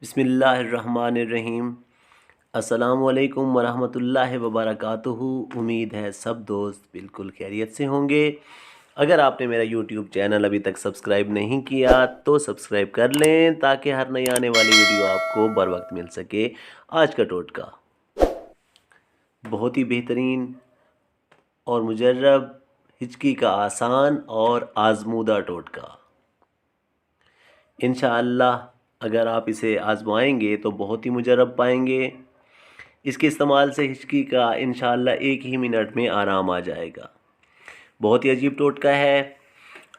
بسم اللہ الرحمن الرحیم۔ السلام علیکم ورحمۃ اللہ وبرکاتہ۔ امید ہے سب دوست بالکل خیریت سے ہوں گے۔ اگر آپ نے میرا یوٹیوب چینل ابھی تک سبسکرائب نہیں کیا تو سبسکرائب کر لیں تاکہ ہر نئی آنے والی ویڈیو آپ کو بر وقت مل سکے۔ آج کا ٹوٹکا بہت ہی بہترین اور مجرب، ہچکی کا آسان اور آزمودہ ٹوٹکا۔ انشاءاللہ اگر آپ اسے آزمائیں گے تو بہت ہی مجرب پائیں گے۔ اس کے استعمال سے ہچکی کا انشاءاللہ 1 ہی منٹ میں آرام آ جائے گا۔ بہت ہی عجیب ٹوٹکا ہے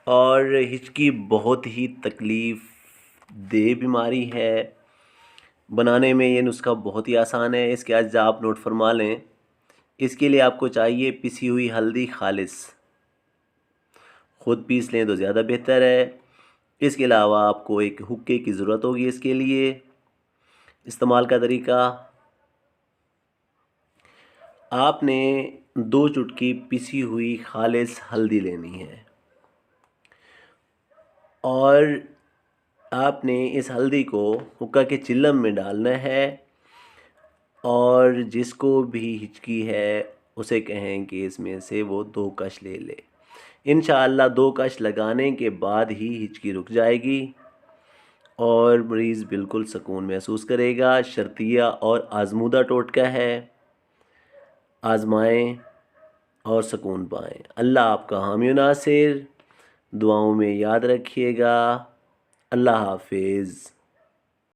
اور ہچکی بہت ہی تکلیف دہ بیماری ہے۔ بنانے میں یہ نسخہ بہت ہی آسان ہے۔ اس کے اجزاء آپ نوٹ فرما لیں۔ اس کے لیے آپ کو چاہیے پسی ہوئی ہلدی خالص، خود پیس لیں تو زیادہ بہتر ہے۔ اس کے علاوہ آپ کو ایک حکے کی ضرورت ہوگی۔ اس کے لیے استعمال کا طریقہ، آپ نے 2 چٹکی پسی ہوئی خالص ہلدی لینی ہے اور آپ نے اس ہلدی کو حکا کے چلم میں ڈالنا ہے، اور جس کو بھی ہچکی ہے اسے کہیں کہ اس میں سے وہ 2 کش لے لے۔ انشاءاللہ 2 کش لگانے کے بعد ہی ہچکی رک جائے گی اور مریض بالکل سکون محسوس کرے گا۔ شرطیہ اور آزمودہ ٹوٹکا ہے، آزمائیں اور سکون پائیں۔ اللہ آپ کا حامی و ناصر، دعاؤں میں یاد رکھیے گا۔ اللہ حافظ۔